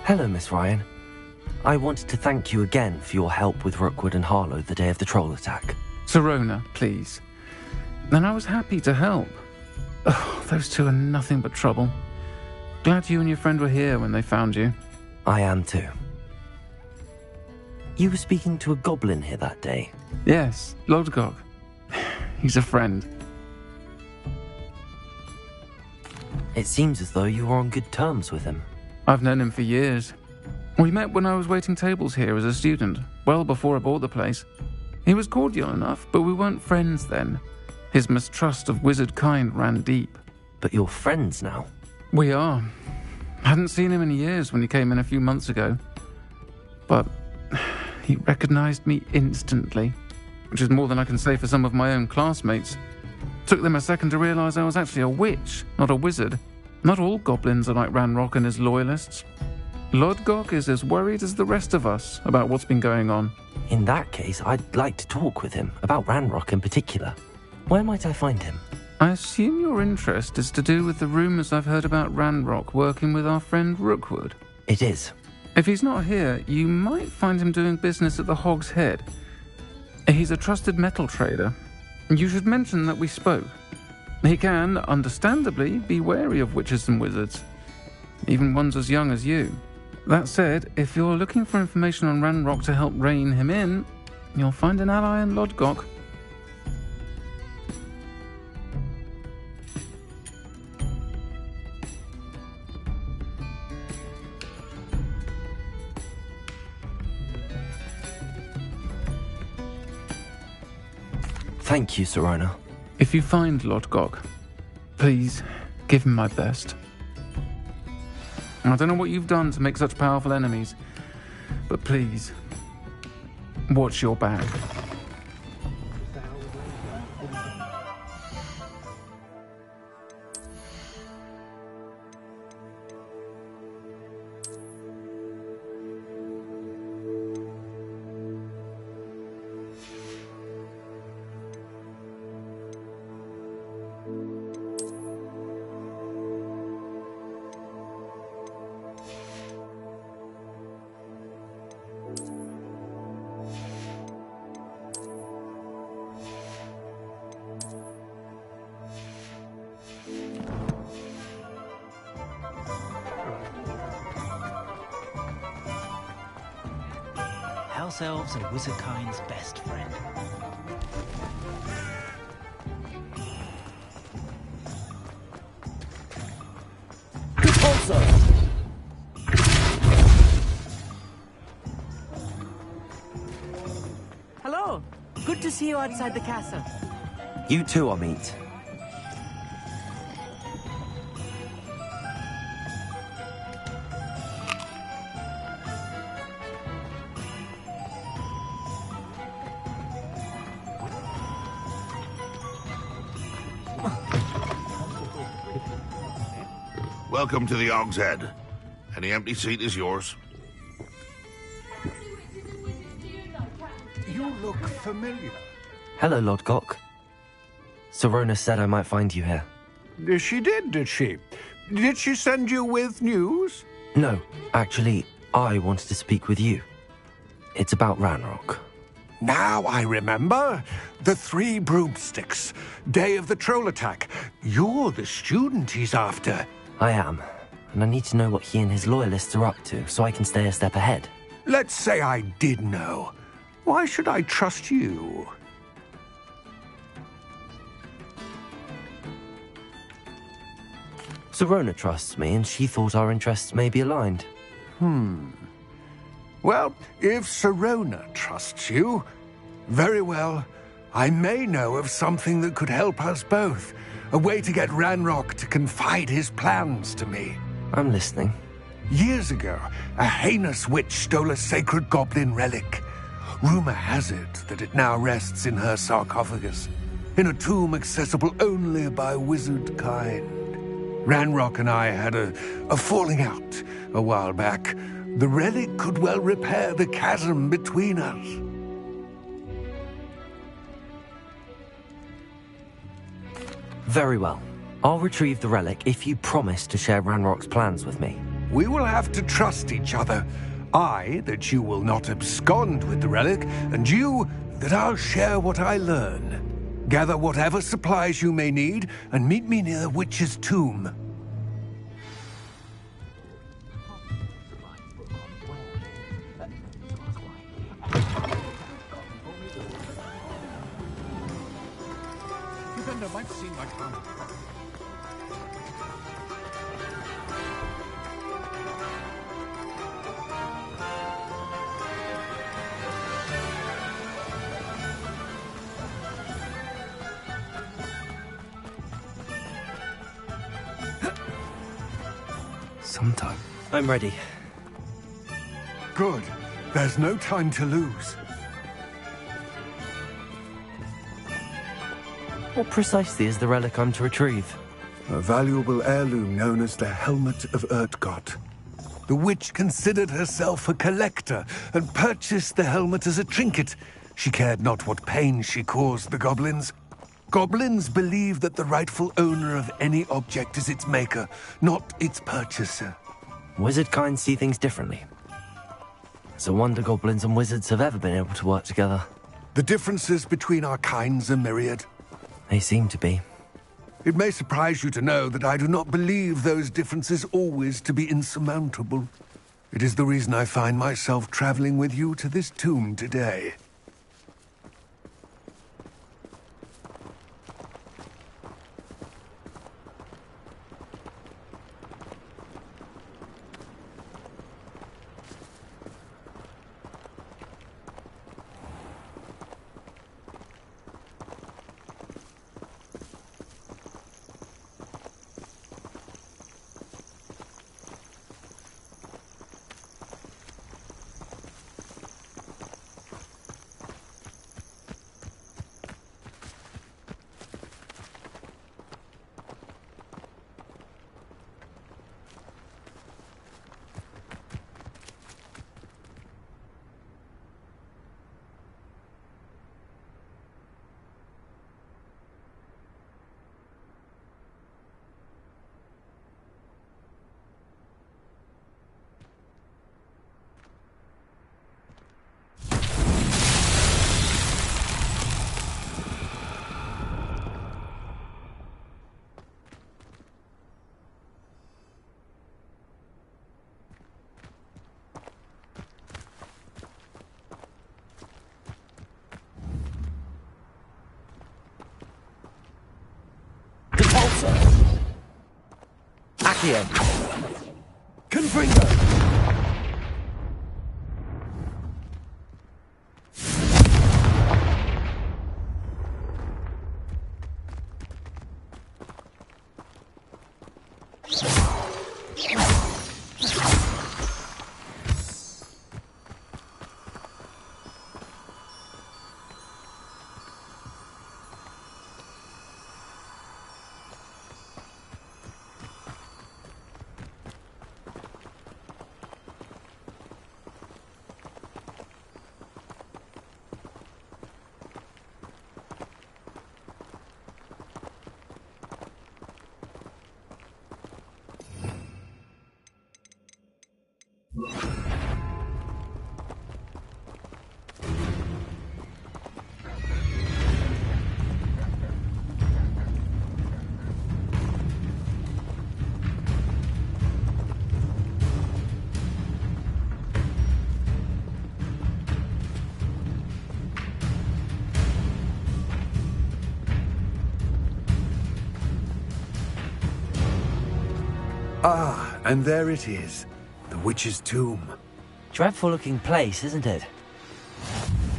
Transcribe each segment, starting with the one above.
Hello, Miss Ryan. I wanted to thank you again for your help with Rookwood and Harlow the day of the troll attack. Sirona, please. And I was happy to help. Oh, those two are nothing but trouble. Glad you and your friend were here when they found you. I am too. You were speaking to a goblin here that day? Yes, Lodgok. He's a friend. It seems as though you were on good terms with him. I've known him for years. We met when I was waiting tables here as a student, well before I bought the place. He was cordial enough, but we weren't friends then. His mistrust of wizard kind ran deep. But you're friends now? We are. Hadn't seen him in years when he came in a few months ago. But he recognized me instantly, which is more than I can say for some of my own classmates. Took them a second to realize I was actually a witch, not a wizard. Not all goblins are like Ranrock and his loyalists. Lodgok is as worried as the rest of us about what's been going on. In that case, I'd like to talk with him, about Ranrock in particular. Where might I find him? I assume your interest is to do with the rumors I've heard about Ranrock working with our friend Rookwood. It is. If he's not here, you might find him doing business at the Hog's Head. He's a trusted metal trader. You should mention that we spoke. He can, understandably, be wary of witches and wizards, even ones as young as you. That said, if you're looking for information on Ranrock to help rein him in, you'll find an ally in Lodgok. Thank you, Sirona. If you find Lodgok, please give him my best. I don't know what you've done to make such powerful enemies, but please, watch your back. House elves are wizard kind's best friend. Also! Hello. Good to see you outside the castle. You too, Amit. Welcome to the Hog's Head. Any empty seat is yours. You look familiar. Hello, Lodgok. Sirona said I might find you here. She did she? Did she send you with news? No, actually, I wanted to speak with you. It's about Ranrock. Now I remember. The 3 broomsticks. Day of the troll attack. You're the student he's after. I am, and I need to know what he and his loyalists are up to so I can stay a step ahead. Let's say I did know. Why should I trust you? Sirona trusts me, and she thought our interests may be aligned. Well, if Sirona trusts you, very well. I may know of something that could help us both. A way to get Ranrock to confide his plans to me. I'm listening. Years ago, a heinous witch stole a sacred goblin relic. Rumor has it that it now rests in her sarcophagus, in a tomb accessible only by wizard kind. Ranrock and I had a falling out a while back. The relic could well repair the chasm between us. Very well. I'll retrieve the relic if you promise to share Ranrock's plans with me. We will have to trust each other. I, that you will not abscond with the relic, and you, that I'll share what I learn. Gather whatever supplies you may need, and meet me near the witch's tomb. Defender might seem like fun. Sometime. I'm ready. Good. There's no time to lose. What precisely is the relic I'm to retrieve? A valuable heirloom known as the Helmet of Urtgott. The witch considered herself a collector and purchased the helmet as a trinket. She cared not what pain she caused the goblins. Goblins believe that the rightful owner of any object is its maker, not its purchaser. Wizard kind see things differently. It's a wonder goblins and wizards have ever been able to work together. The differences between our kinds are myriad. They seem to be. It may surprise you to know that I do not believe those differences always to be insurmountable. It is the reason I find myself traveling with you to this tomb today. Accio. Confringo! Ah, and there it is. The witch's tomb. Dreadful looking place, isn't it?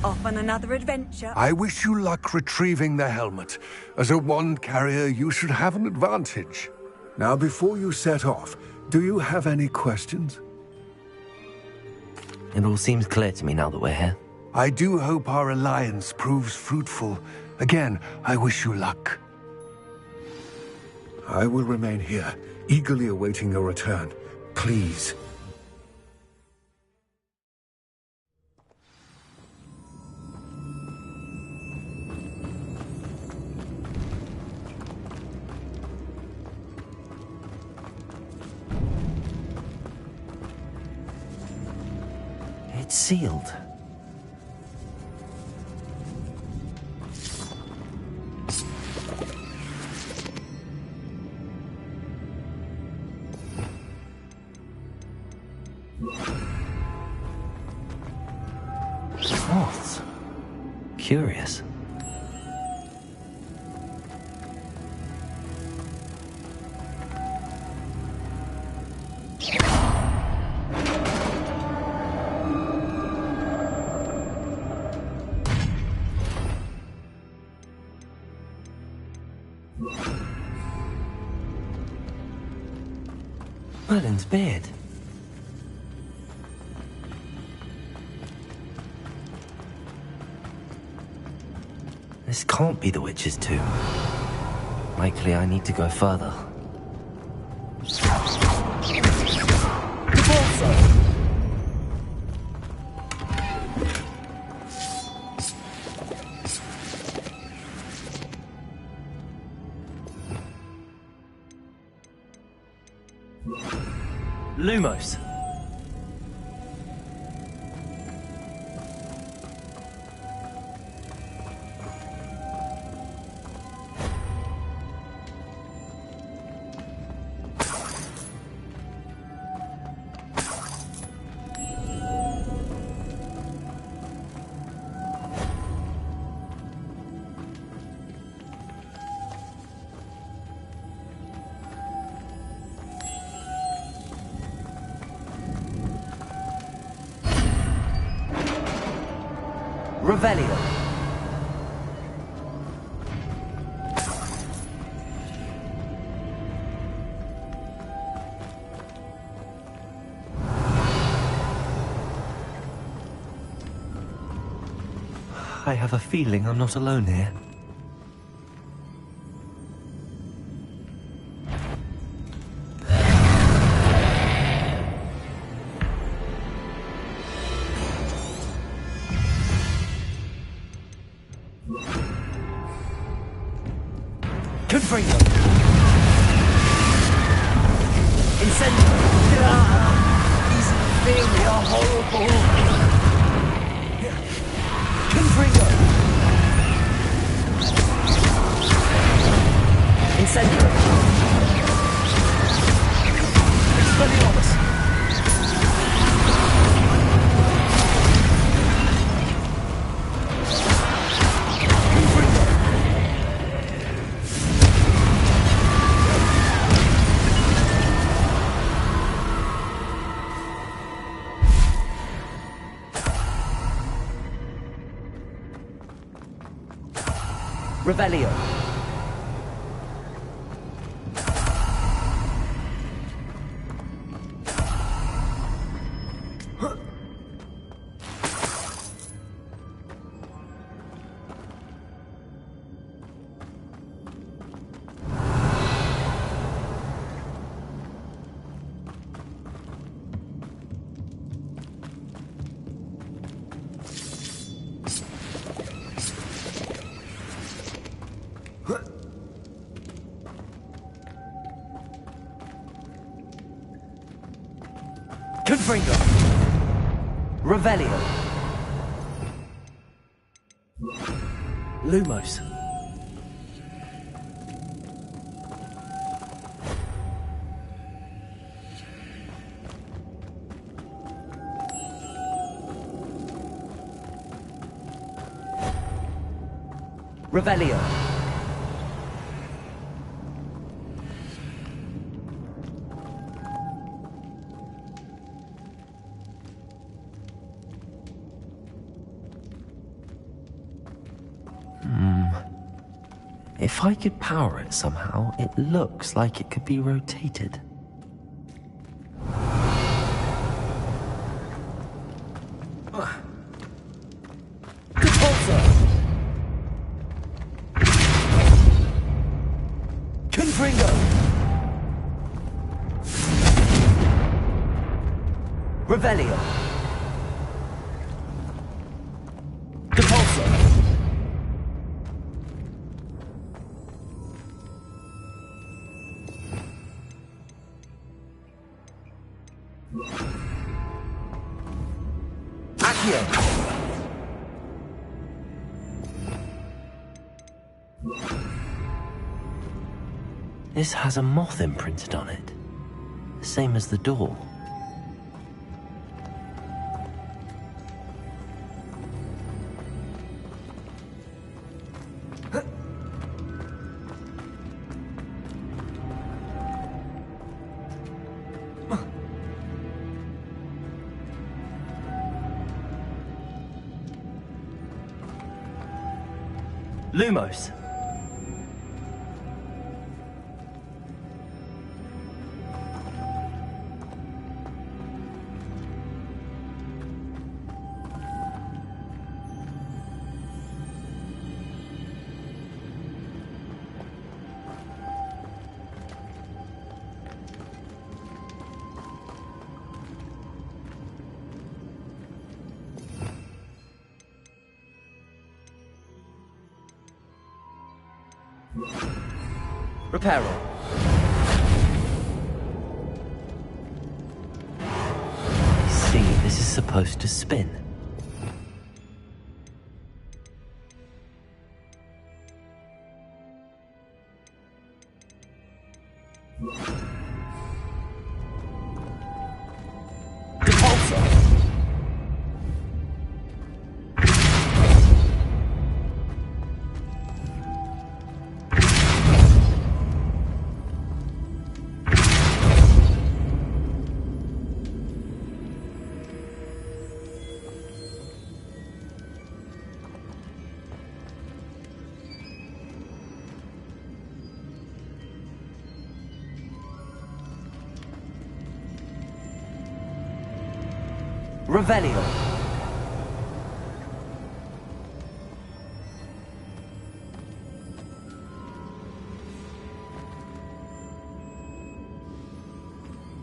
Off on another adventure. I wish you luck retrieving the helmet. As a wand carrier, you should have an advantage. Now, before you set off, do you have any questions? It all seems clear to me now that we're here. I do hope our alliance proves fruitful. Again, I wish you luck. I will remain here, eagerly awaiting your return. Please. It's sealed. Moths. Curious. Merlin's beard. This can't be the witch's tomb. Likely I need to go further. Lumos. Revelio. I have a feeling I'm not alone here. Confringo. Incendio. These really are horrible. Confringo. Incendio. Expelliarmus. Revelio. Confringo. Revelio. Lumos. Revelio. If I could power it somehow, it looks like it could be rotated. Confringo! Revelio! Depulso! Accio! This has a moth imprinted on it. The same as the door. Lumos. Reparo. I see, this is supposed to spin. Revelio.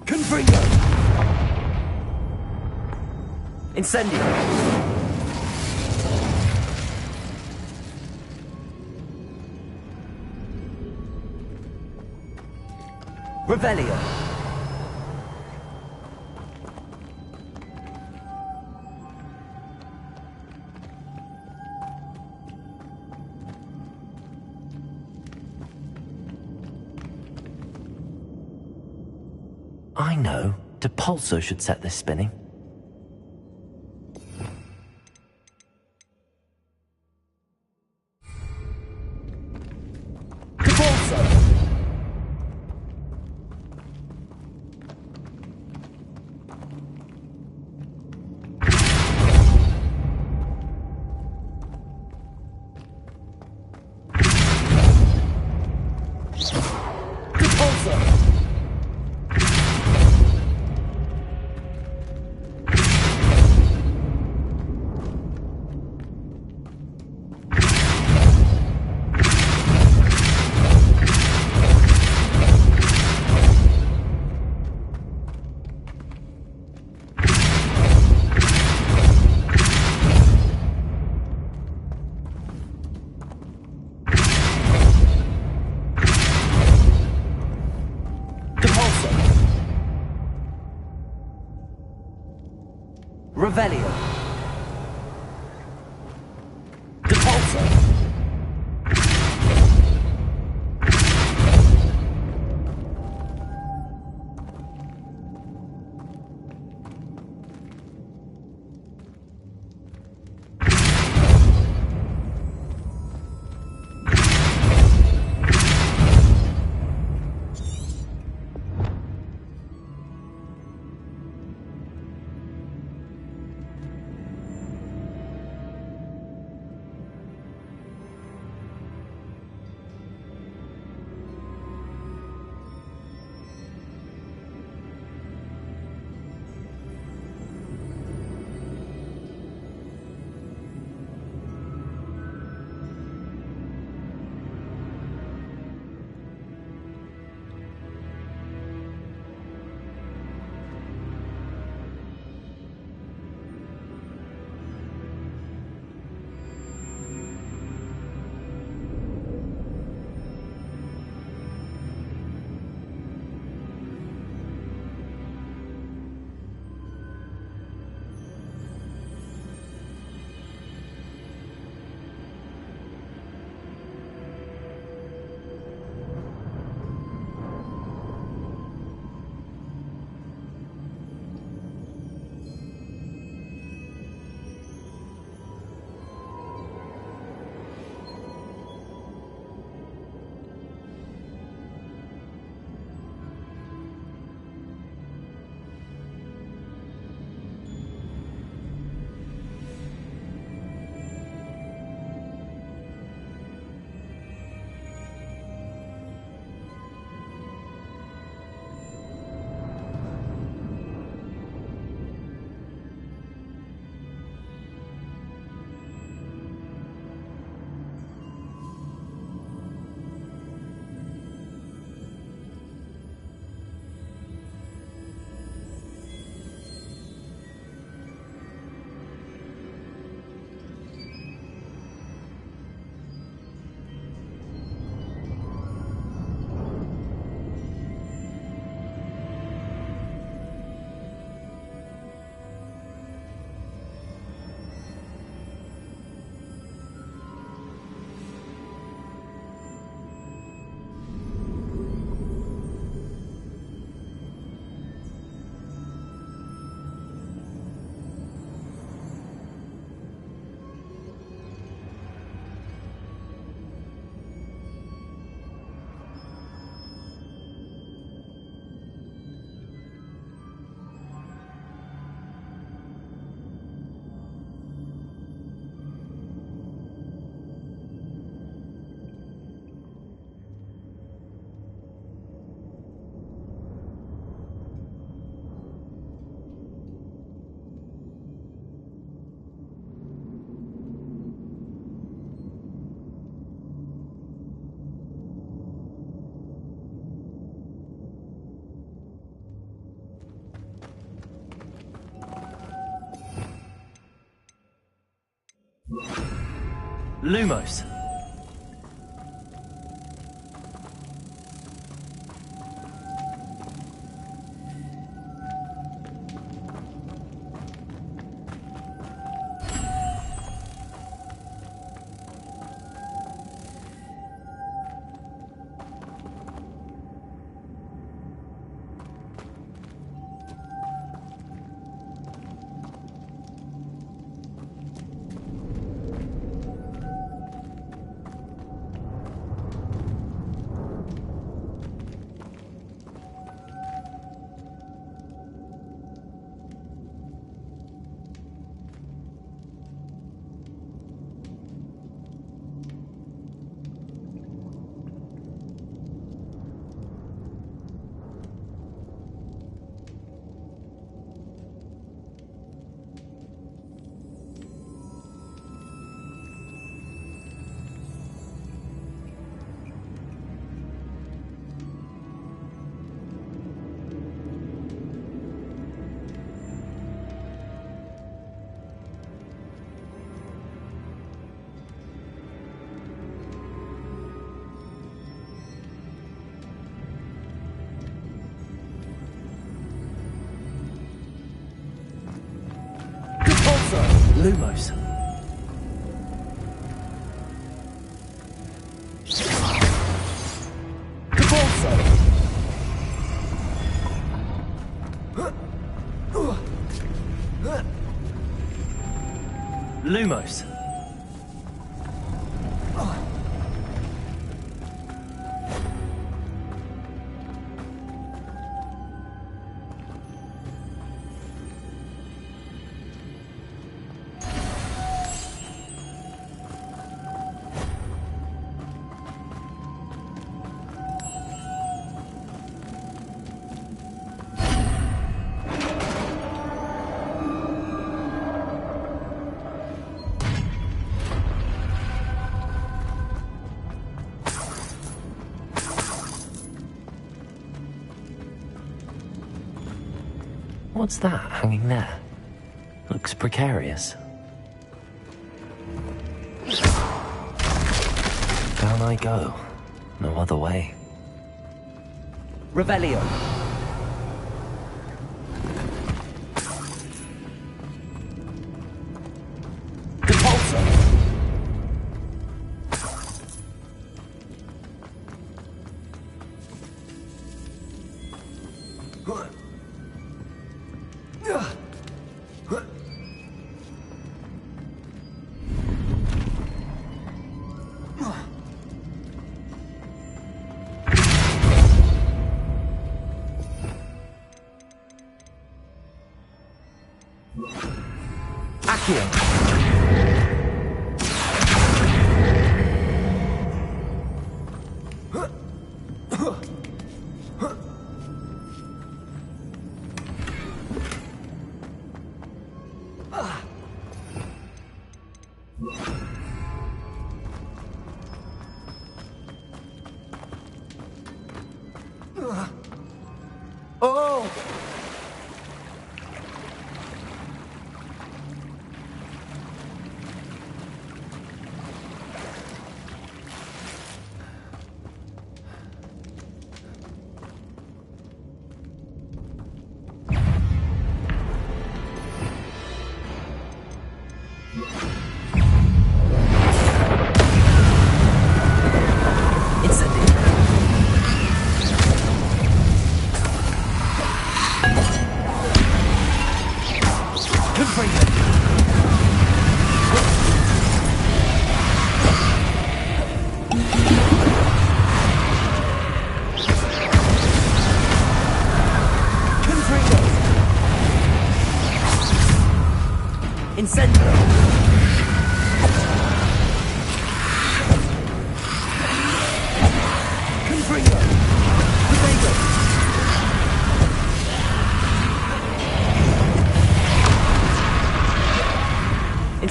Confringo. Incendio. Revelio. I know. Depulso should set this spinning. Depulso! Depulso! Revelio. Depulso. Lumos. Lumos. Lumos. What's that hanging there? Looks precarious. Down I go. No other way. Revelio. Oh!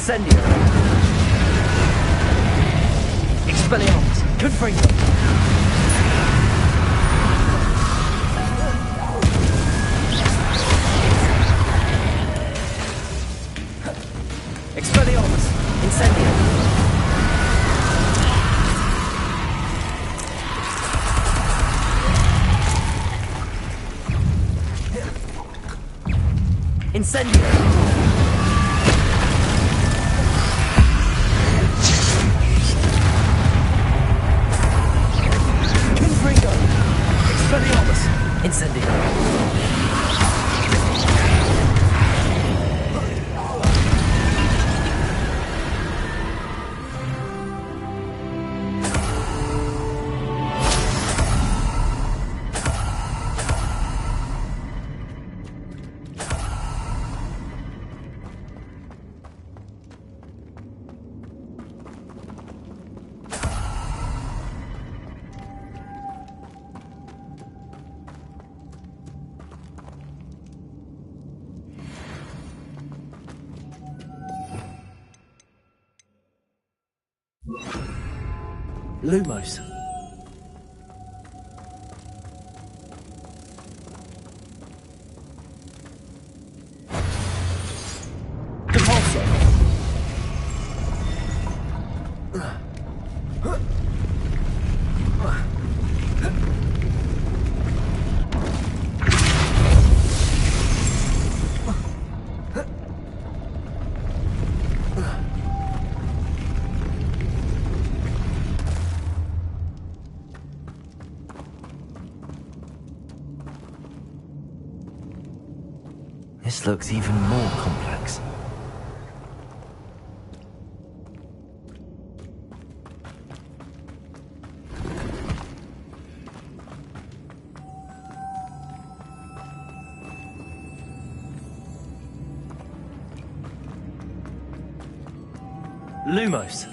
Incendio. Expelliarmus. Confringo. Expelliarmus. Incendio. Incendio! Expelliarmus! Incendio! Lumos. Depulso. This looks even more complex. Lumos.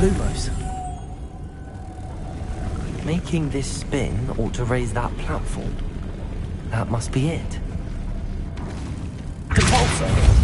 Lumos. Making this spin ought to raise that platform. That must be it. Depulso!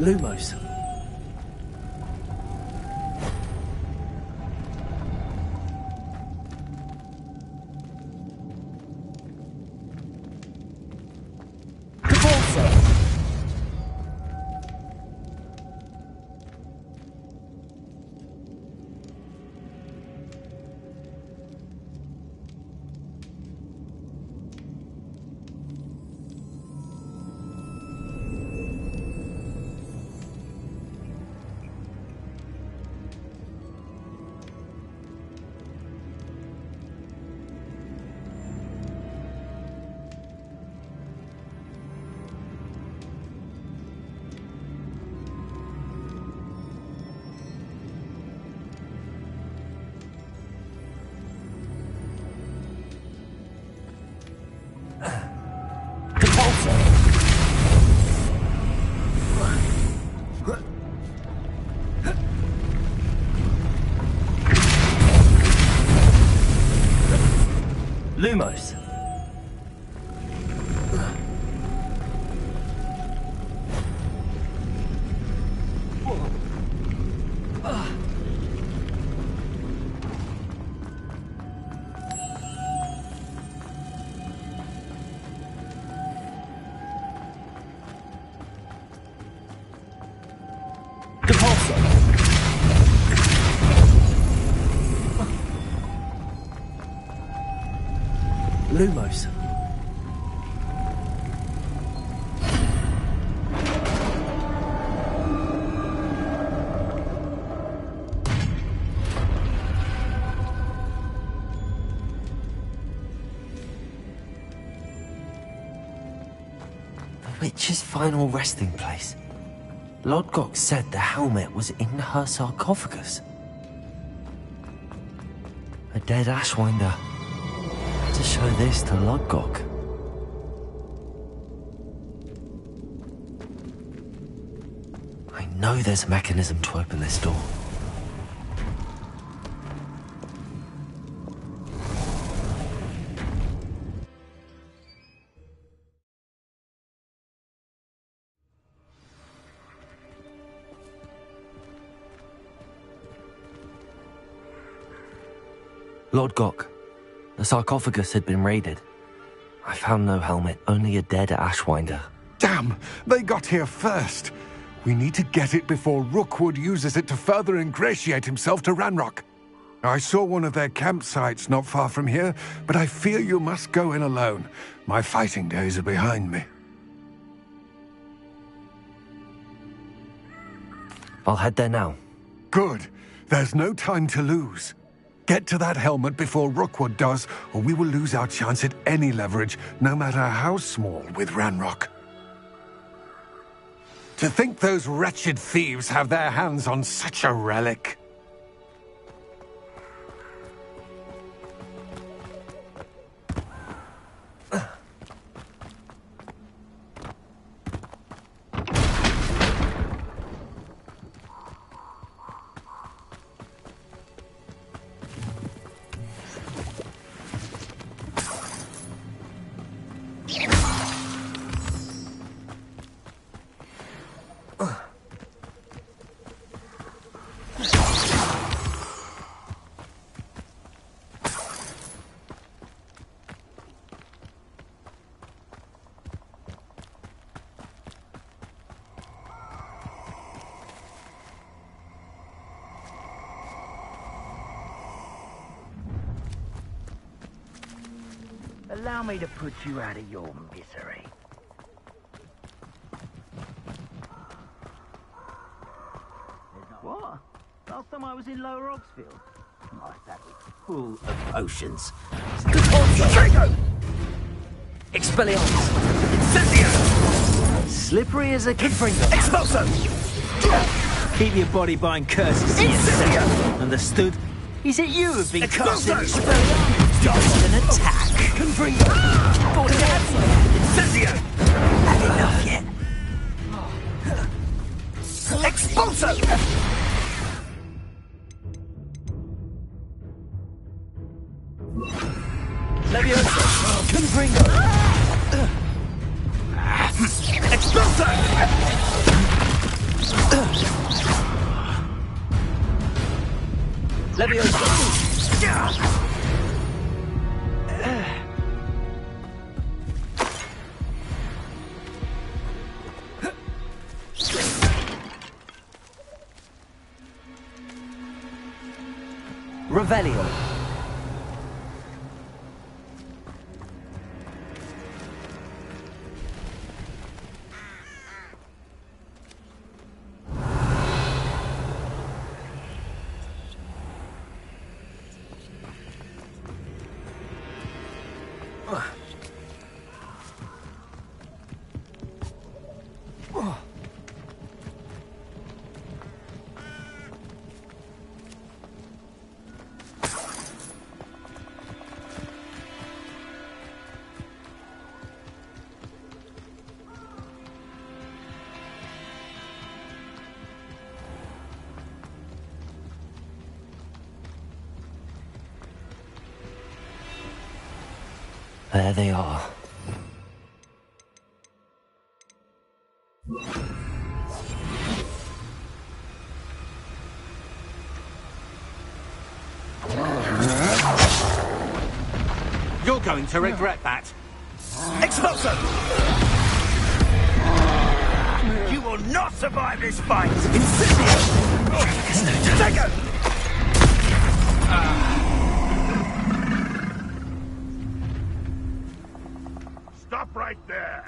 Lumos. Lumos. Lumos. The witch's final resting place. Lodgok said the helmet was in her sarcophagus. A dead Ashwinder. To show this to Lodgok. I know there's a mechanism to open this door. Lodgok. The sarcophagus had been raided. I found no helmet, only a dead Ashwinder. Damn! They got here first. We need to get it before Rookwood uses it to further ingratiate himself to Ranrock. I saw one of their campsites not far from here, but I fear you must go in alone. My fighting days are behind me. I'll head there now. Good. There's no time to lose. Get to that helmet before Rookwood does, or we will lose our chance at any leverage, no matter how small, with Ranrock. To think those wretched thieves have their hands on such a relic. Allow me to put you out of your misery. What? Last time I was in Lower Oxfield. My bag was full of potions. Drago! Expelliarmus! Incendio! Slippery as a Confringo! Expulso! Keep your body behind curses to yourself. Understood? Is it you who've been casting Expelliarmus? Dodged an attack. Confringo! Incendio! Had enough yet? Expulso! Levioso! Confringo! Expulso! Revelio. There they are. You're going to regret that. Expulso! You will not survive this fight! Incendio! Take it! Stop right there!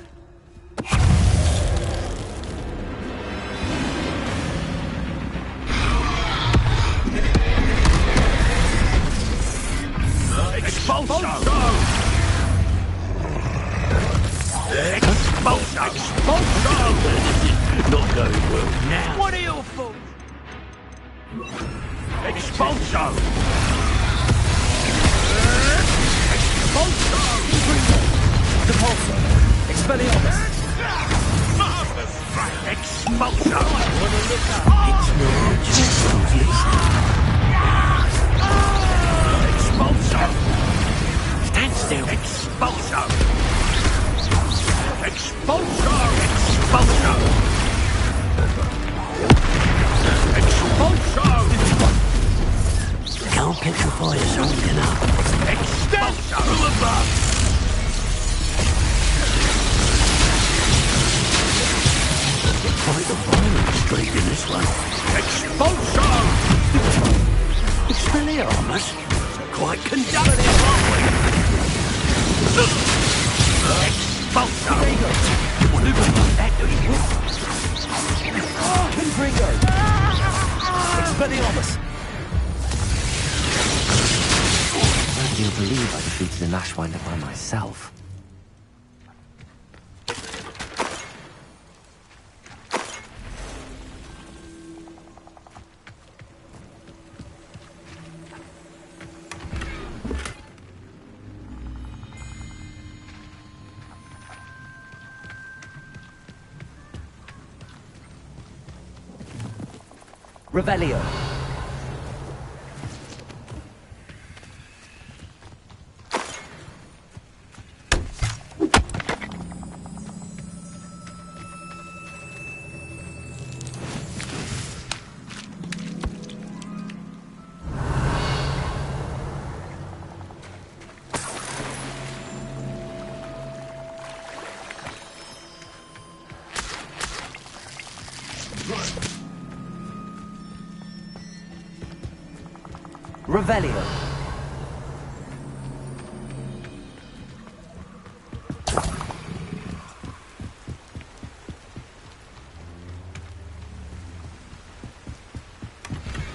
Expulso! Expulso! Expulso! Not going well now. What are you for? Expulso! Expulso! Depulso. Expelliarmus. Marvelous strike! Expulso! It's no just Expulso! Stand still. Expulso! Expulso! Expulso! Expulso! Can't petrify us long enough. Expulso! From above! Quite the violent streak in this one. Expulso! Expelliarmus. Quite conductive, aren't we? Expulso! You want to bring that, do you? Confringo. Expelliarmus. Do you believe I defeated an Ashwinder by myself? Revelio. Revelio.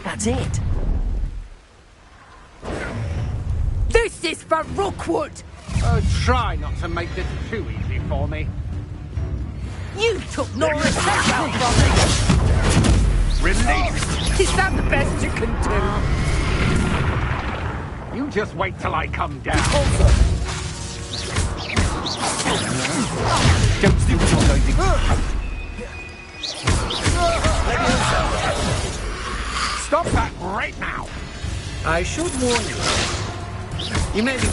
That's it. This is for Rookwood! Oh, try not to make this too easy for me. You took Nora's out from me! Release! Is that the best you can do? You just wait till I come down. Don't see what you're going to do. Stop that right now! I should warn you. You may be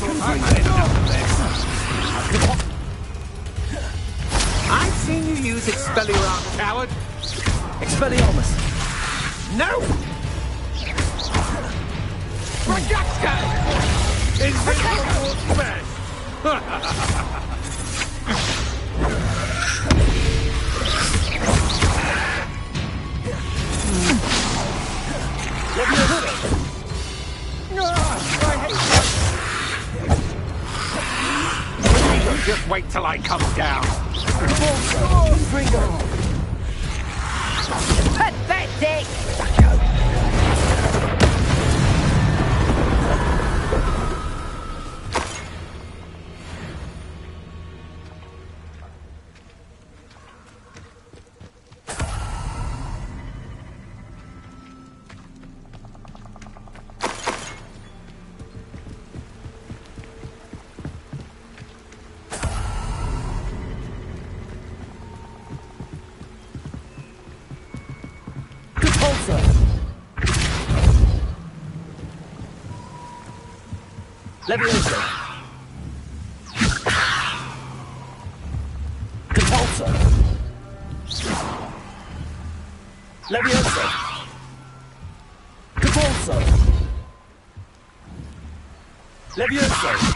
I've seen you use Expelliarmus, Coward! Expelliarmus! No! Projector! Invisible smash! Just wait till I come down. Pathetic! Levioso! Compulso! Levioso! Compulso! Levioso!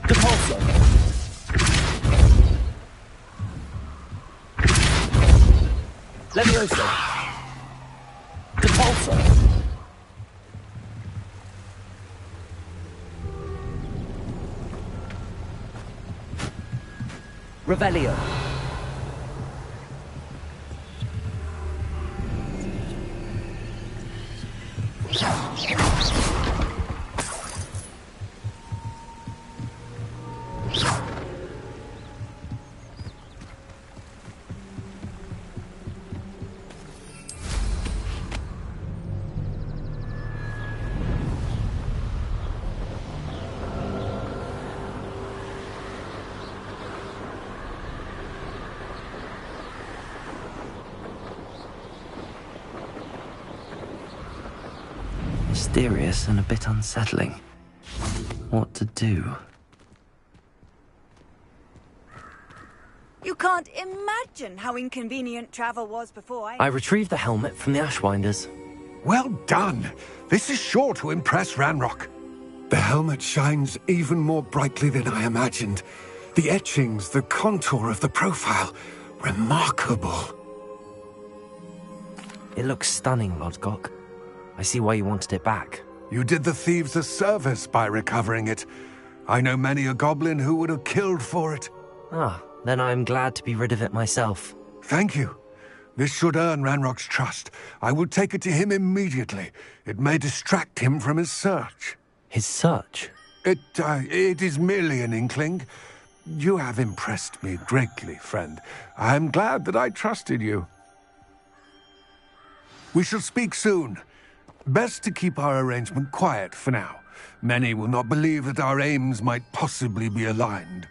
Compulso! Levioso! Compulso! Revelio. Mysterious and a bit unsettling. What to do? You can't imagine how inconvenient travel was before I retrieved the helmet from the Ashwinders. Well done. This is sure to impress Ranrock. The helmet shines even more brightly than I imagined. The etchings, the contour of the profile, remarkable. It looks stunning, Lodgok. I see why you wanted it back. You did the thieves a service by recovering it. I know many a goblin who would have killed for it. Ah, then I'm glad to be rid of it myself. Thank you. This should earn Ranrock's trust. I will take it to him immediately. It may distract him from his search. His search? It is merely an inkling. You have impressed me greatly, friend. I am glad that I trusted you. We shall speak soon. Best to keep our arrangement quiet for now. Many will not believe that our aims might possibly be aligned.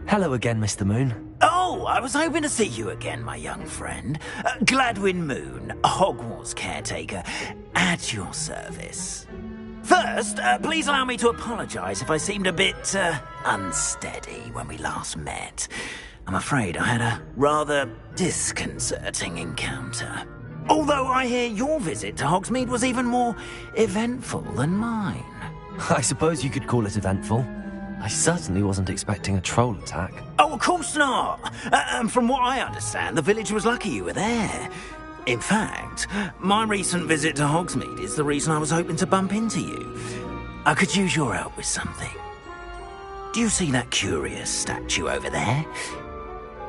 Hello again, Mr. Moon. Oh, I was hoping to see you again, my young friend. Gladwin Moon, Hogwarts caretaker, at your service. First, please allow me to apologise if I seemed a bit unsteady when we last met. I'm afraid I had a rather disconcerting encounter. Although I hear your visit to Hogsmeade was even more eventful than mine. I suppose you could call it eventful. I certainly wasn't expecting a troll attack. Oh, of course not. And from what I understand, the village was lucky you were there. In fact, my recent visit to Hogsmeade is the reason I was hoping to bump into you. I could use your help with something. Do you see that curious statue over there?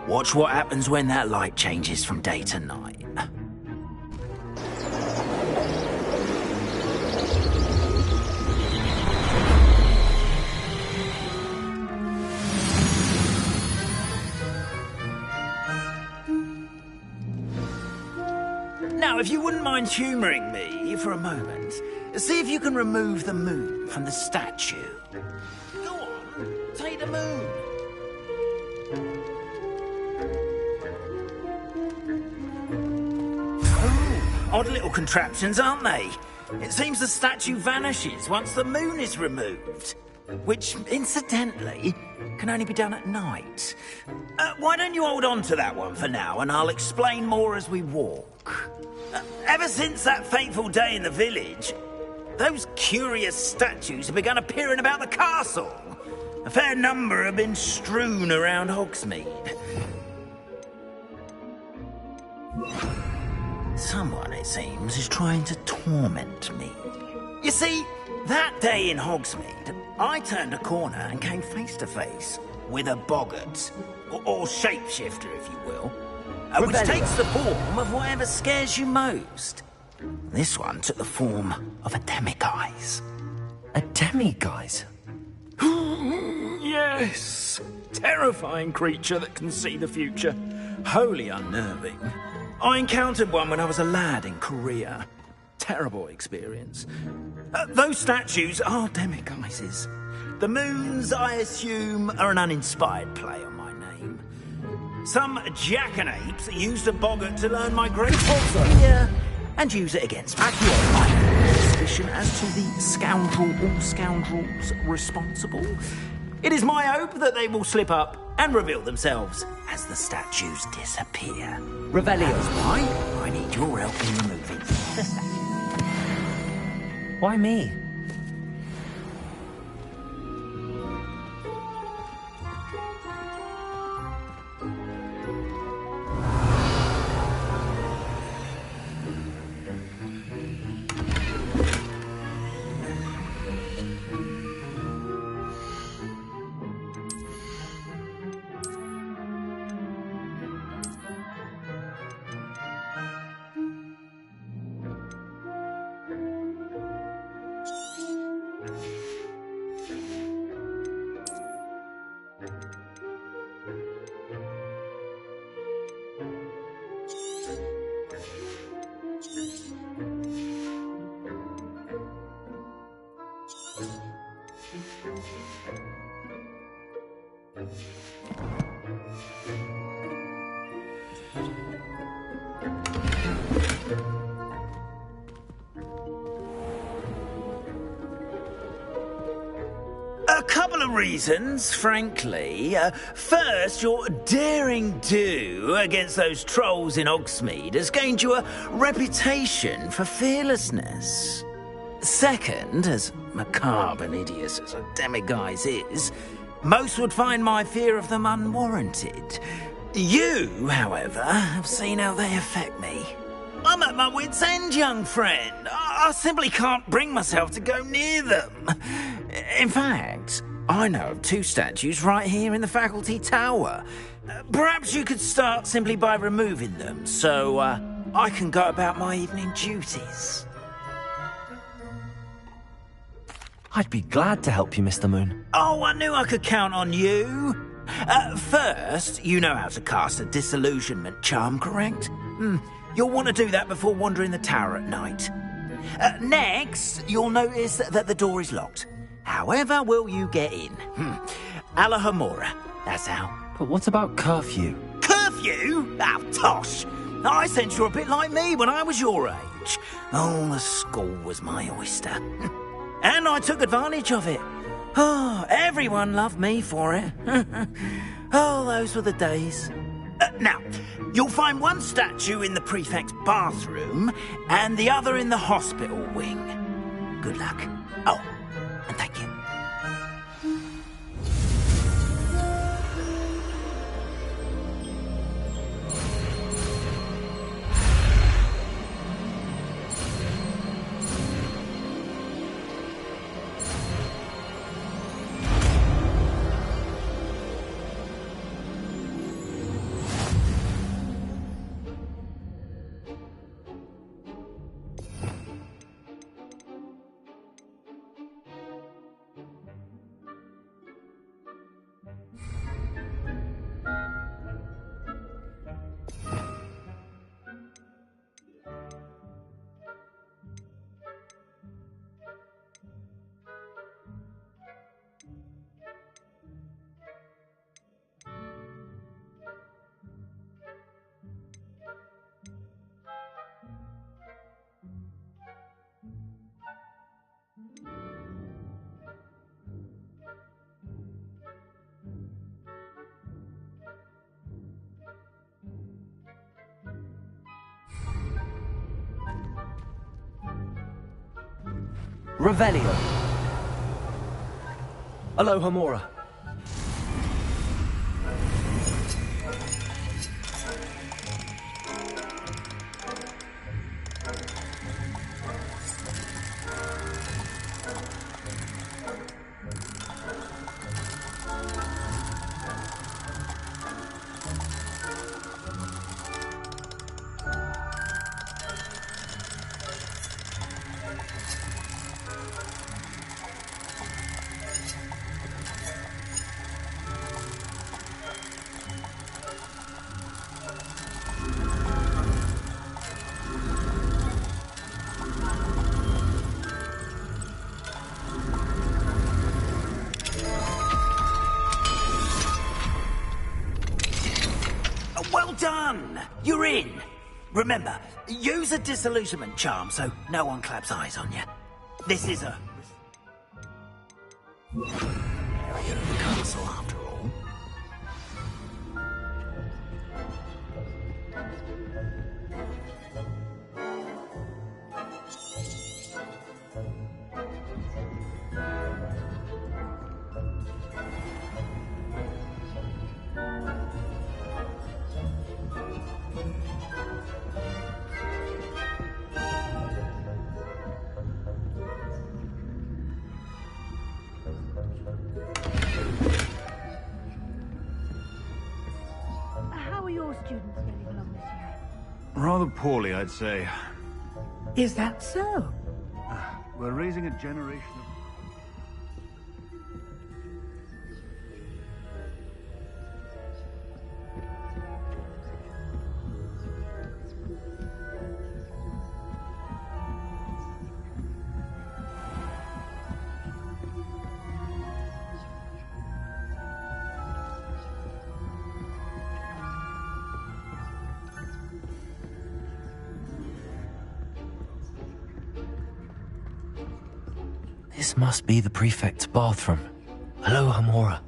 Watch what happens when that light changes from day to night. Now, if you wouldn't mind humouring me for a moment, see if you can remove the moon from the statue. Go on, take the moon. Oh, odd little contraptions, aren't they? It seems the statue vanishes once the moon is removed. Which, incidentally, can only be done at night. Why don't you hold on to that one for now, and I'll explain more as we walk. Ever since that fateful day in the village, those curious statues have begun appearing about the castle. A fair number have been strewn around Hogsmeade. Someone, it seems, is trying to torment me. You see, that day in Hogsmeade, I turned a corner and came face to face with a boggart, or shapeshifter, if you will, which takes the form of whatever scares you most. This one took the form of a demiguise. A demiguise? Yes! Terrifying creature that can see the future. Wholly unnerving. I encountered one when I was a lad in Korea. Terrible experience. Those statues are demiguises. The moons, I assume, are an uninspired play on my name. Some jackanapes used a boggart to learn my great fear and use it against me. I have suspicion as to the scoundrel or scoundrels responsible. It is my hope that they will slip up and reveal themselves as the statues disappear. Revelio's why I need your help in removing the statue. Why me? A couple of reasons, frankly. First, your daring do against those trolls in Hogsmeade has gained you a reputation for fearlessness. Second, as macabre and hideous as a demiguise is, most would find my fear of them unwarranted. You, however, have seen how they affect me. I'm at my wit's end, young friend. I simply can't bring myself to go near them. In fact, I know of two statues right here in the faculty tower. Perhaps you could start simply by removing them, so I can go about my evening duties. I'd be glad to help you, Mr. Moon. Oh, I knew I could count on you. First, you know how to cast a disillusionment charm, correct? You'll want to do that before wandering the tower at night. Next, you'll notice that the door is locked. However will you get in? Alahamora, that's how. But what about curfew? Curfew? Oh, tosh. I sense you're a bit like me when I was your age. Oh, the school was my oyster. And I took advantage of it. Oh, everyone loved me for it. Oh, those were the days. Now, you'll find one statue in the prefect's bathroom and the other in the hospital wing. Good luck. Oh, and thank you. Revelio. Alohomora. Well done! You're in. Remember, use a disillusionment charm so no one claps eyes on you. This is a area of the castle after all. How are your students getting along this year? Rather poorly, I'd say. Is that so? We're raising a generation of... This must be the prefect's bathroom. Alohomora.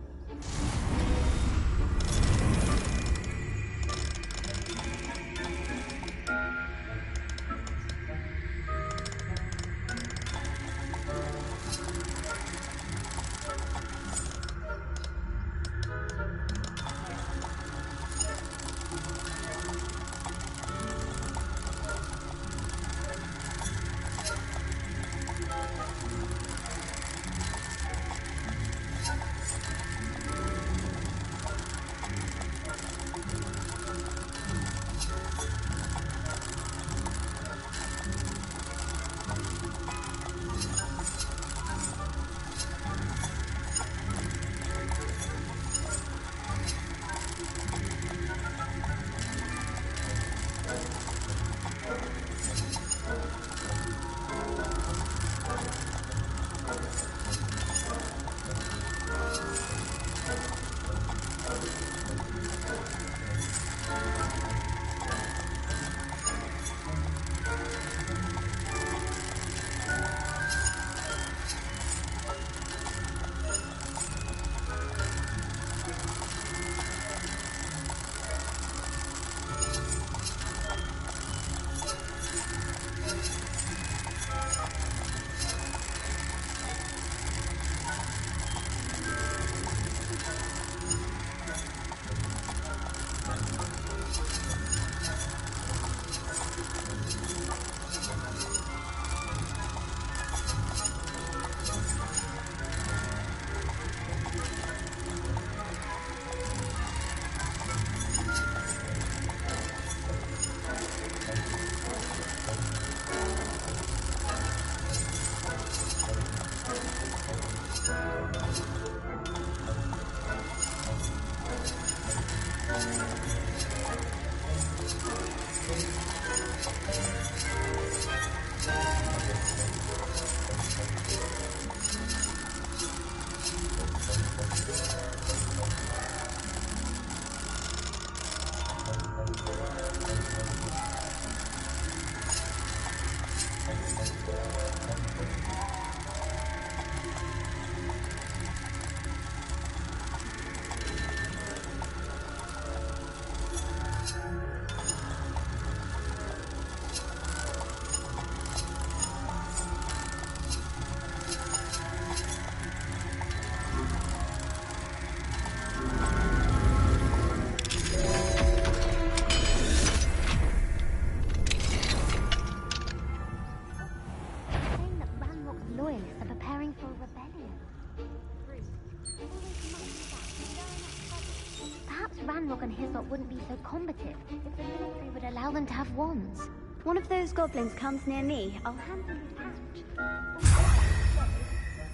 Ranrock and Hyssop wouldn't be so combative if the military would allow them to have wands. One of those goblins comes near me, I'll hand him his pouch.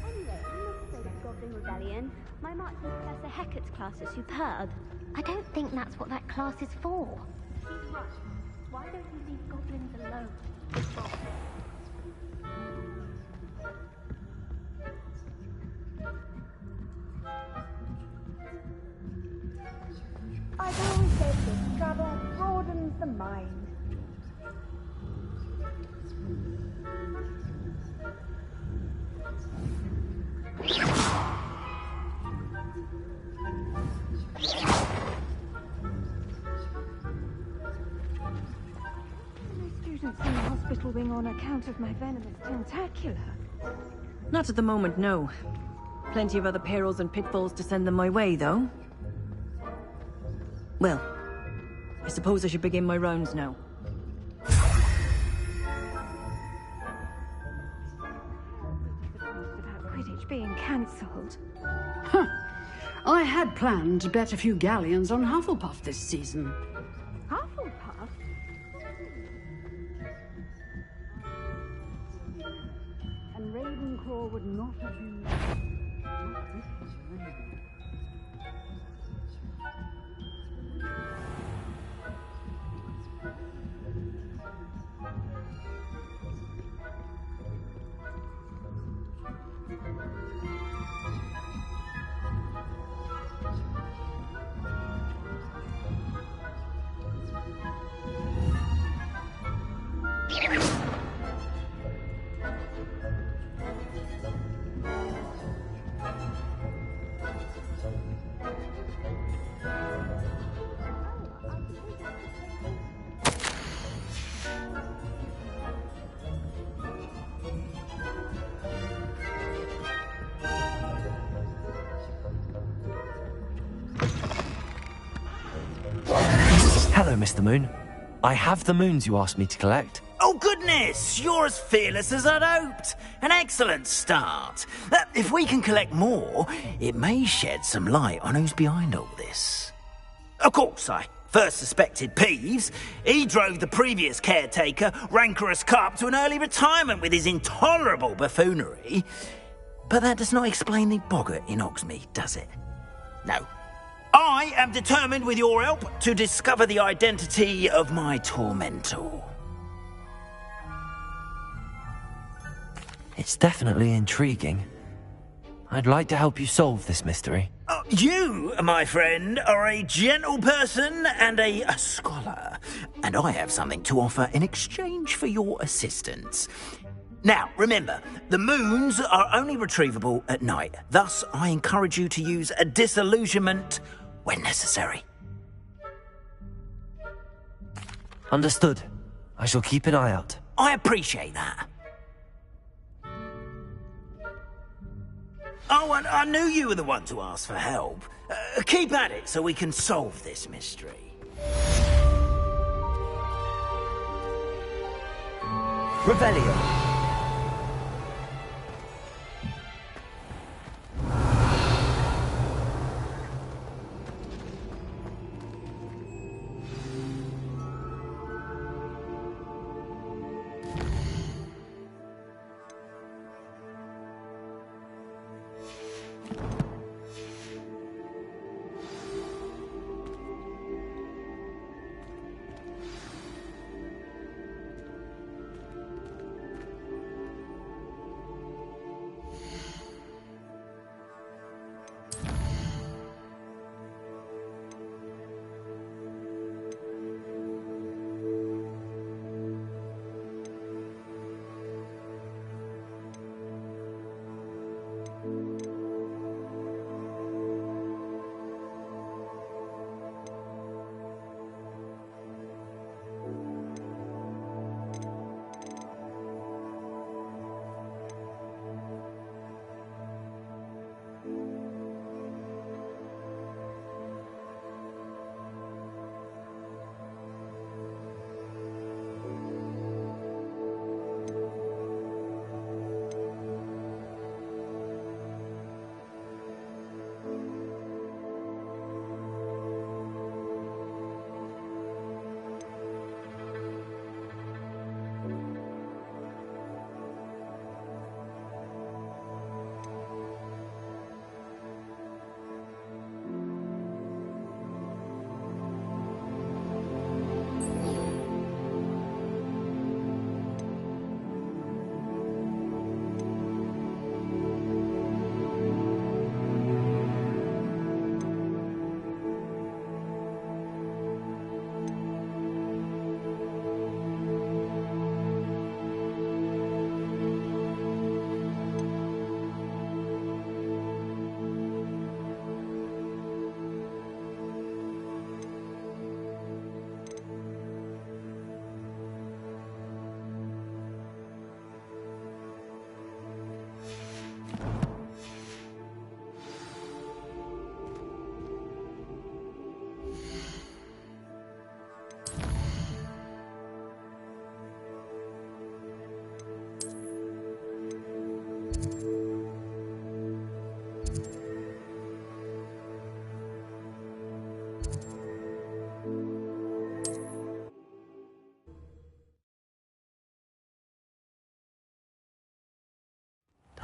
Anyway, I'm not afraid of Goblin Rebellion. My Marching Professor Hecat's class is superb. I don't think that's what that class is for. Right. Why don't you leave goblins alone? I've always said this travel broadens the mind. Students in the hospital wing on account of my venomous tentacular. Not at the moment, no. Plenty of other perils and pitfalls to send them my way, though. Well, I suppose I should begin my rounds now. About Quidditch being cancelled. Huh. I had planned to bet a few galleons on Hufflepuff this season. Hufflepuff? And Ravenclaw would not have been... Not this is Raven. Hello, Mr. Moon. I have the moons you asked me to collect. Oh, goodness! You're as fearless as I'd hoped. An excellent start. If we can collect more, it may shed some light on who's behind all this. Of course, I first suspected Peeves. He drove the previous caretaker, Rancorous Carp, to an early retirement with his intolerable buffoonery. But that does not explain the boggart in Hogsmeade, does it? No. I am determined, with your help, to discover the identity of my tormentor. It's definitely intriguing. I'd like to help you solve this mystery. You, my friend, are a gentle person and a scholar, and I have something to offer in exchange for your assistance. Now, remember, the moons are only retrievable at night. Thus, I encourage you to use a disillusionment when necessary. Understood. I shall keep an eye out. I appreciate that. Oh, and I knew you were the one to ask for help. Keep at it so we can solve this mystery. Revelio.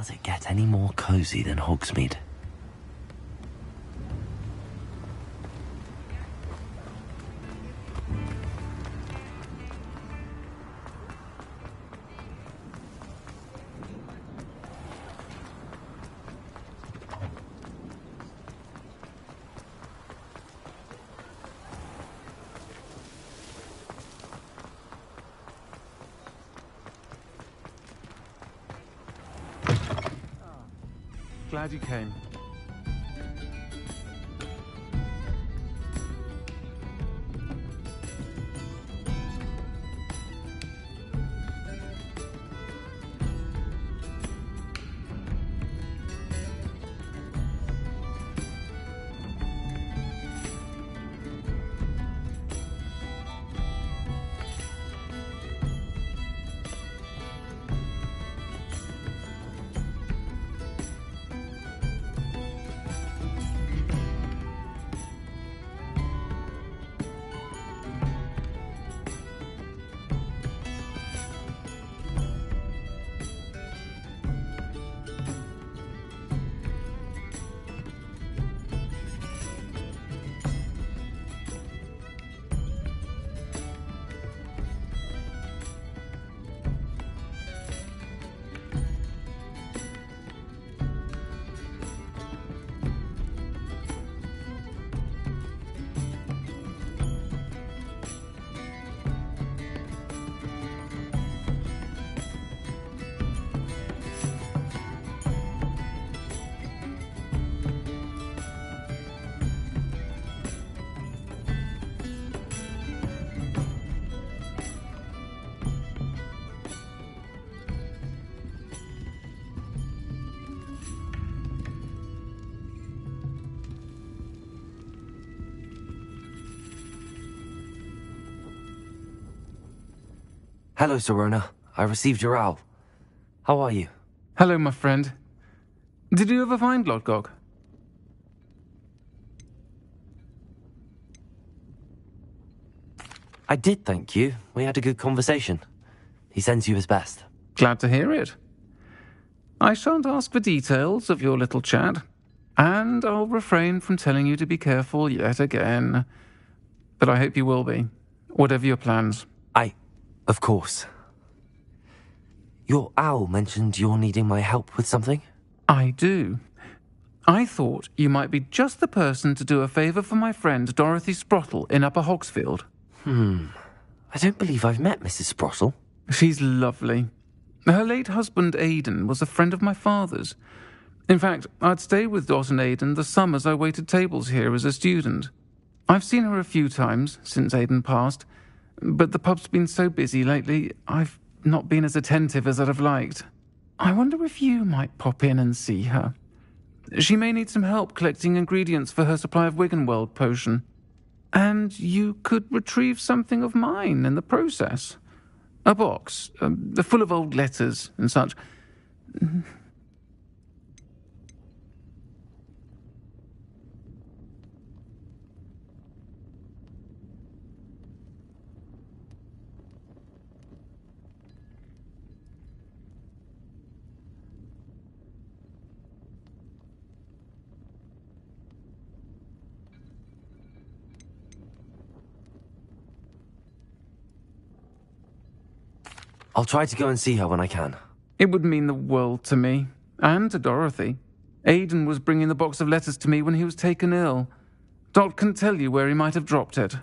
Does it get any more cozy than Hogsmeade? Glad you came. Hello, Serona. I received your owl. How are you? Hello, my friend. Did you ever find Lodgok? I did, thank you. We had a good conversation. He sends you his best. Glad to hear it. I shan't ask for details of your little chat, and I'll refrain from telling you to be careful yet again. But I hope you will be, whatever your plans. Of course. Your owl mentioned you're needing my help with something? I do. I thought you might be just the person to do a favour for my friend Dorothy Sprottle in Upper Hogsfield. I don't believe I've met Mrs. Sprottle. She's lovely. Her late husband Aidan was a friend of my father's. In fact, I'd stay with Dot and Aidan the summers I waited tables here as a student. I've seen her a few times since Aidan passed, but the pub's been so busy lately, I've not been as attentive as I'd have liked. I wonder if you might pop in and see her. She may need some help collecting ingredients for her supply of Wiggenweld potion. And you could retrieve something of mine in the process. A box, full of old letters and such. I'll try to go and see her when I can. It would mean the world to me, and to Dorothy. Aidan was bringing the box of letters to me when he was taken ill. Dot can tell you where he might have dropped it.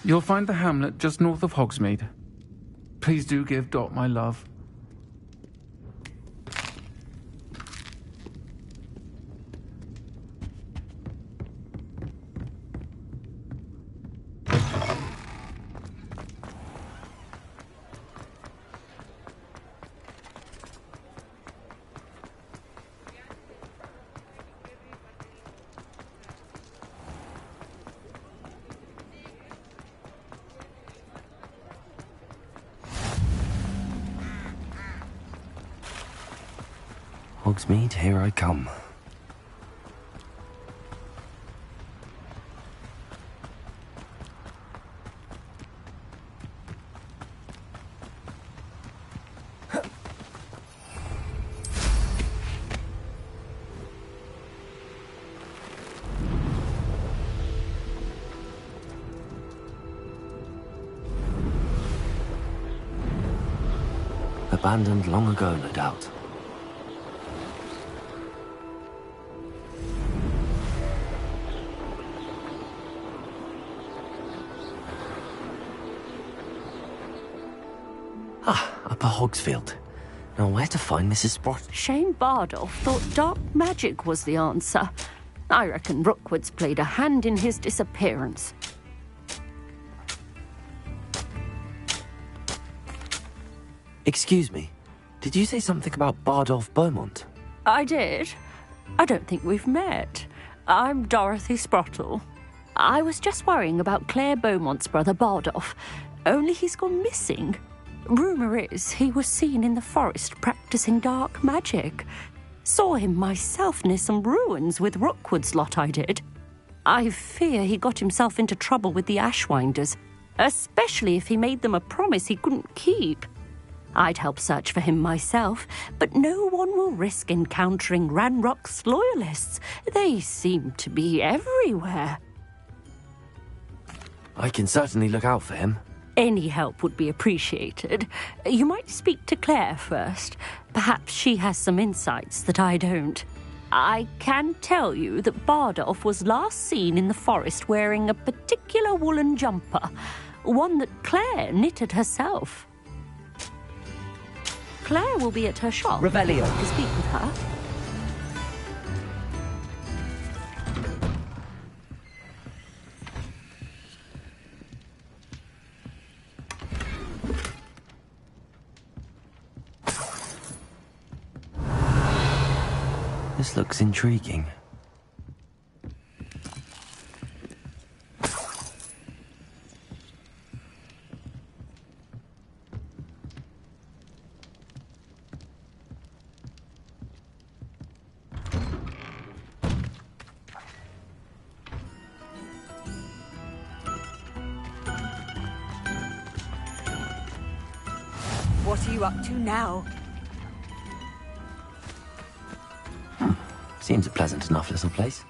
You'll find the hamlet just north of Hogsmeade. Please do give Dot my love. Hogsmeade, here I come. abandoned long ago, no doubt. Ah, Upper Hogsfield. Now where to find Mrs. Sprott? Shane Bardolph thought dark magic was the answer. I reckon Rookwood's played a hand in his disappearance. Excuse me, did you say something about Bardolph Beaumont? I did. I don't think we've met. I'm Dorothy Sprottle. I was just worrying about Claire Beaumont's brother Bardolph, only he's gone missing. Rumour is he was seen in the forest practicing dark magic. Saw him myself near some ruins with Rookwood's lot I did. I fear he got himself into trouble with the Ashwinders, especially if he made them a promise he couldn't keep. I'd help search for him myself, but no one will risk encountering Ranrock's loyalists. They seem to be everywhere. I can certainly look out for him. Any help would be appreciated. You might speak to Claire first. Perhaps she has some insights that I don't. I can tell you that Bardolph was last seen in the forest wearing a particular woolen jumper, one that Claire knitted herself. Claire will be at her shop. Revelio. To speak with her. This looks intriguing. What are you up to now? Seems a pleasant enough little place.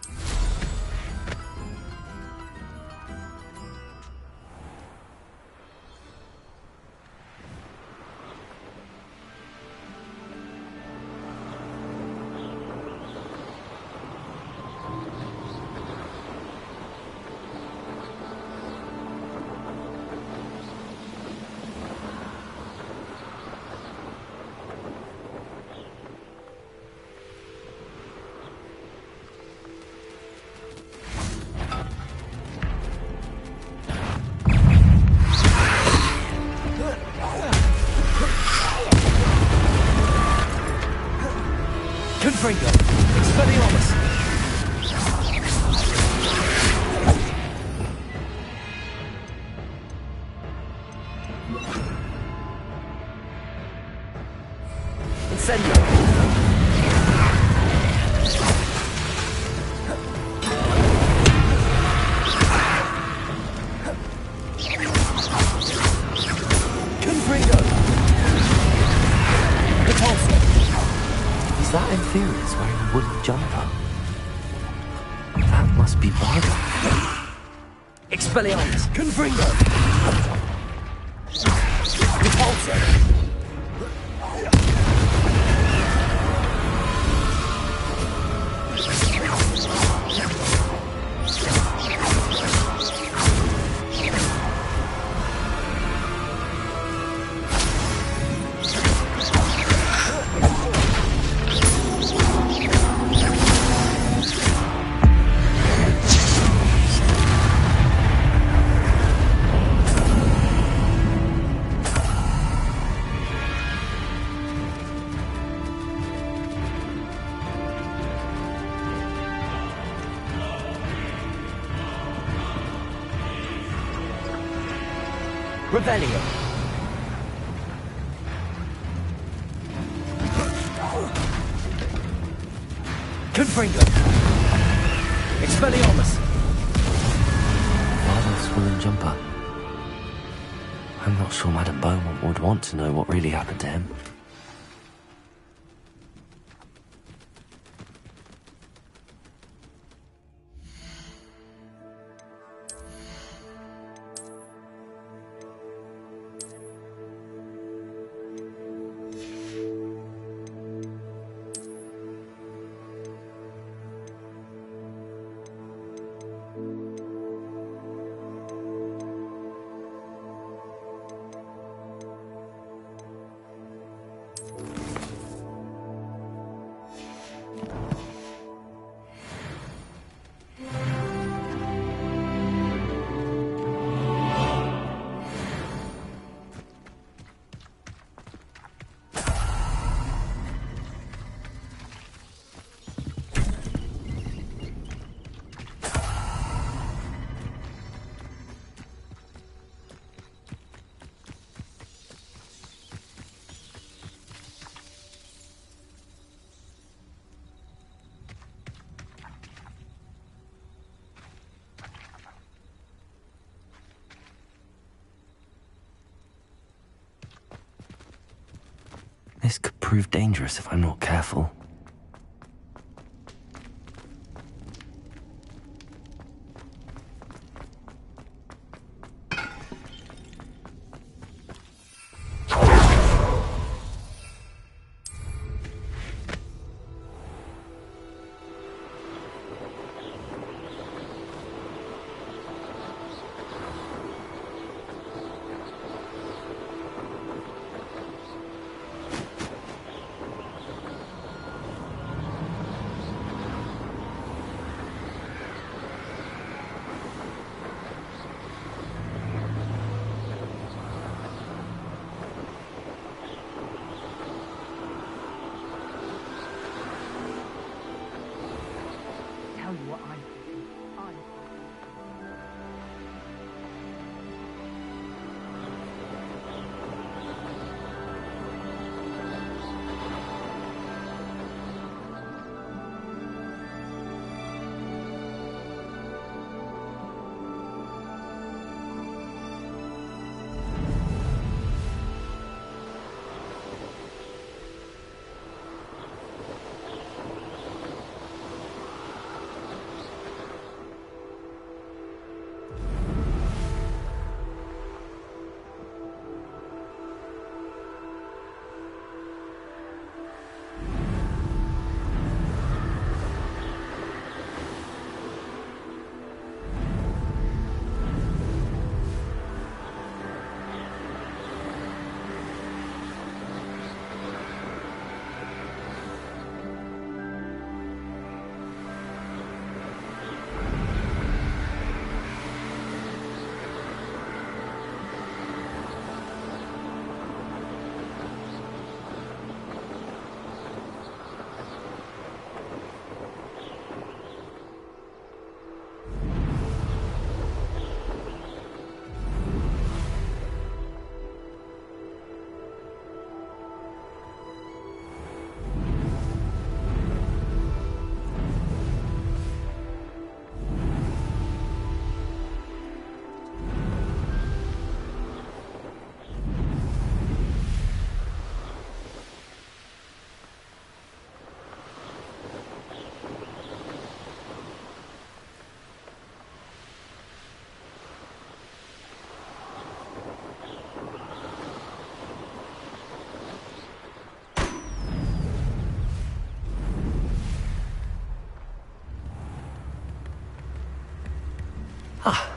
Confringo! Expelliarmus! Incendio! Inferior's wearing a woolen jumper. That must be Bardolph. Expelliarmus! Confringo! Repulsor! Revelio. Confringo. Expelliarmus. Bardolph's woolen jumper. I'm not sure Madame Beaumont would want to know what really happened to him. This could prove dangerous if I'm not careful.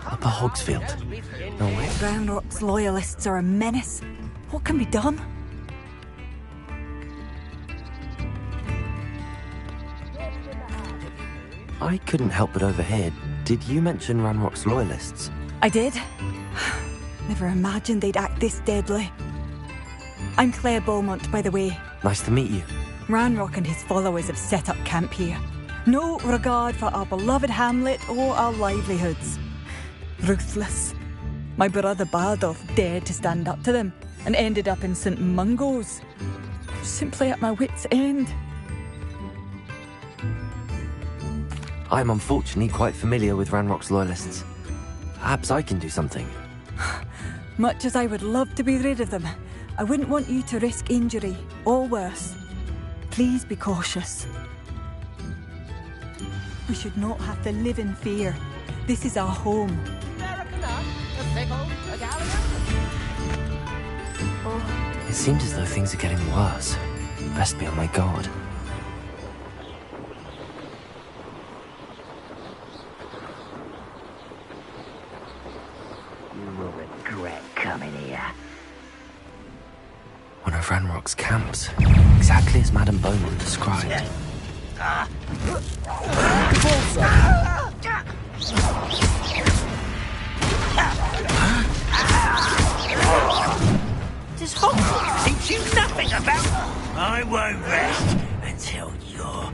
Upper Hogsfield. No way. Ranrock's loyalists are a menace. What can be done? I couldn't help but overhear. Did you mention Ranrock's loyalists? I did. Never imagined they'd act this deadly. I'm Claire Beaumont, by the way. Nice to meet you. Ranrock and his followers have set up camp here. No regard for our beloved hamlet or our livelihoods. Ruthless. My brother Bardolph dared to stand up to them and ended up in St. Mungo's. Simply at my wit's end. I'm unfortunately quite familiar with Ranrock's loyalists. Perhaps I can do something. Much as I would love to be rid of them, I wouldn't want you to risk injury, or worse. Please be cautious. We should not have to live in fear. This is our home. It seems as though things are getting worse. Best be on my guard. You will regret coming here. One of Ranrock's camps. Exactly as Madame Beaumont described. Does Hogwarts teach you nothing about? I won't rest until you're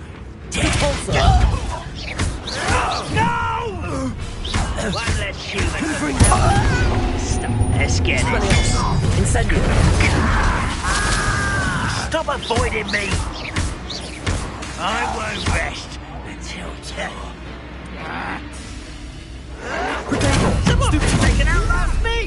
dead. No! One less human. Let's get it. Incendio. Stop avoiding me. I won't rest until someone's taken out last me.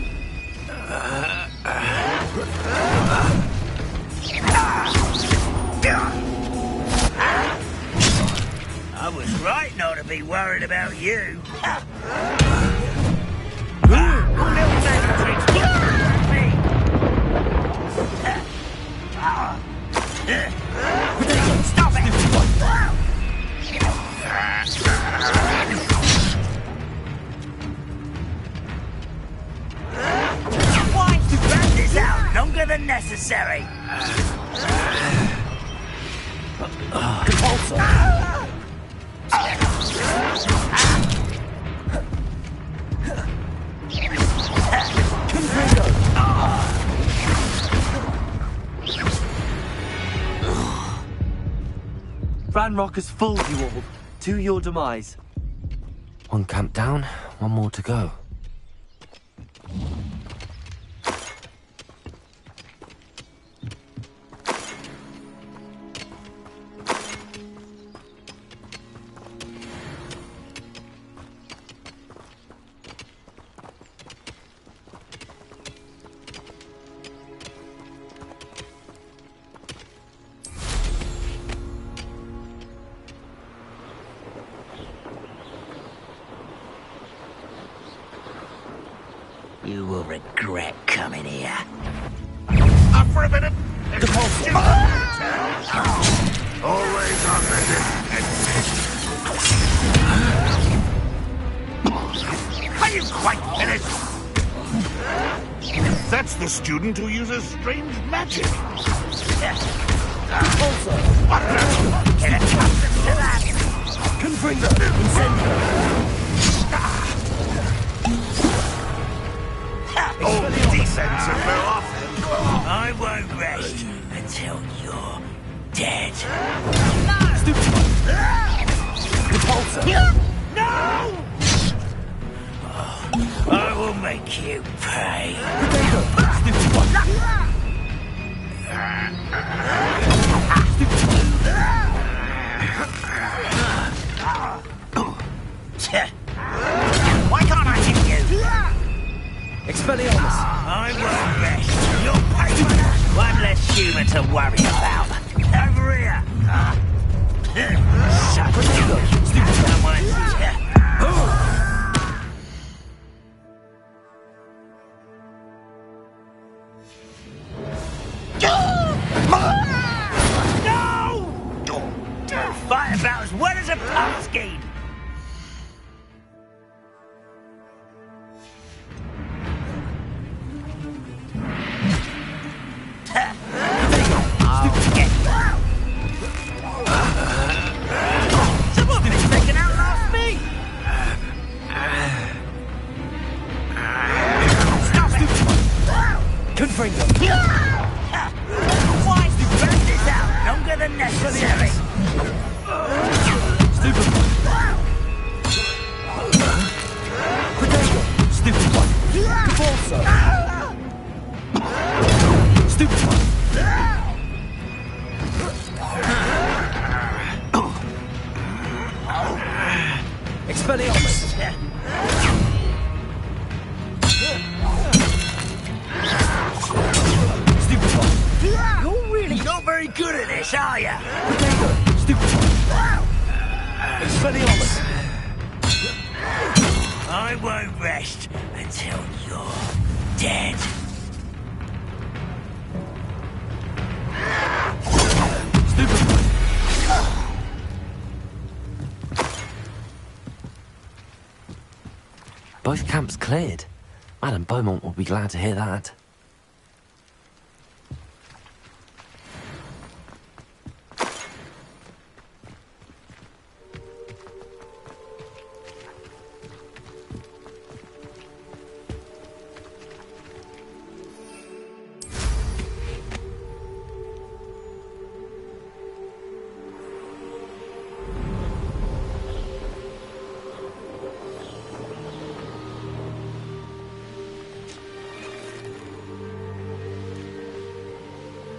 be worried about you. Stop it! Why to drag this out longer than necessary? Ranrock has fooled you all. To your demise. One camp down, one more to go. You will regret coming here. Up for a minute. Always on the Are you quite finished? That's the student who uses strange magic. What now? Get accustomed to that. Confringo, incendio. Oh, decent to go off. I won't rest until you're dead. No! I will make you pay. Why can't I hit you? Expelliarmus! I won't rest. You'll pay for that. One less human to worry about. Over here. Shut up. No! Fight about as well as a pumpkin. Why to burn this out longer than necessary? Stupid one. Cabalso. Stupid one. Expelliarmus. You're really not very good at this, are you? Stupid one. Expelliarmus. I won't rest until you're dead. Stupid one. Both camps cleared. Madame Beaumont will be glad to hear that.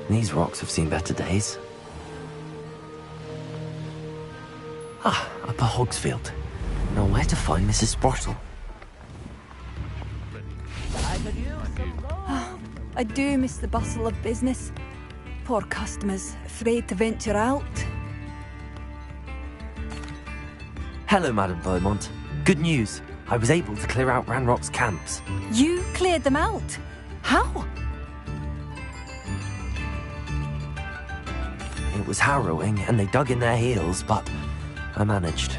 These rocks have seen better days. Ah, Upper Hogsfield. Now where to find Mrs. Sprottle? I do miss the bustle of business. Poor customers, afraid to venture out. Hello, Madam Beaumont. Good news. I was able to clear out Ranrock's camps. You cleared them out? How? It was harrowing, and they dug in their heels, but I managed.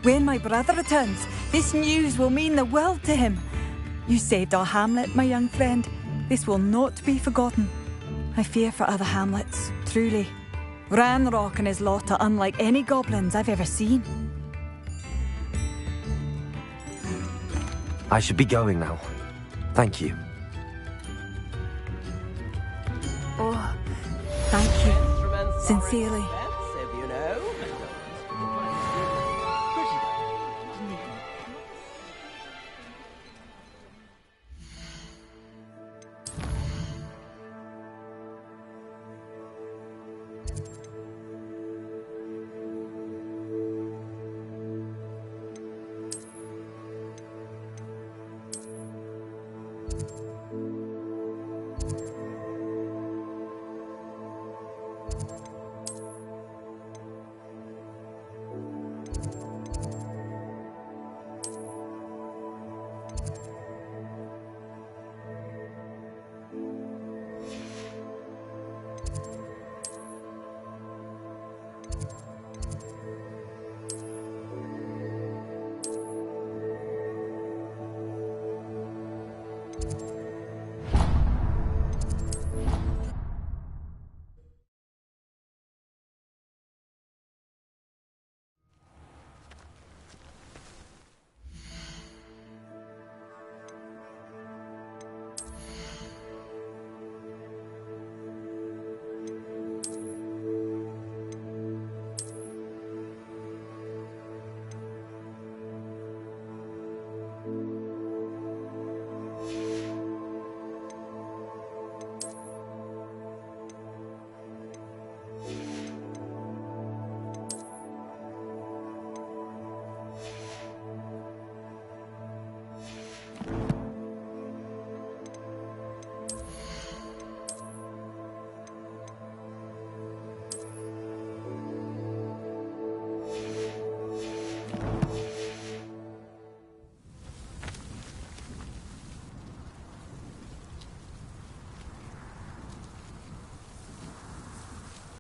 When my brother returns, this news will mean the world to him. You saved our hamlet, my young friend. This will not be forgotten. I fear for other hamlets, truly. Ranrock and his lot are unlike any goblins I've ever seen. I should be going now. Thank you. Oh, thank you. Sincerely.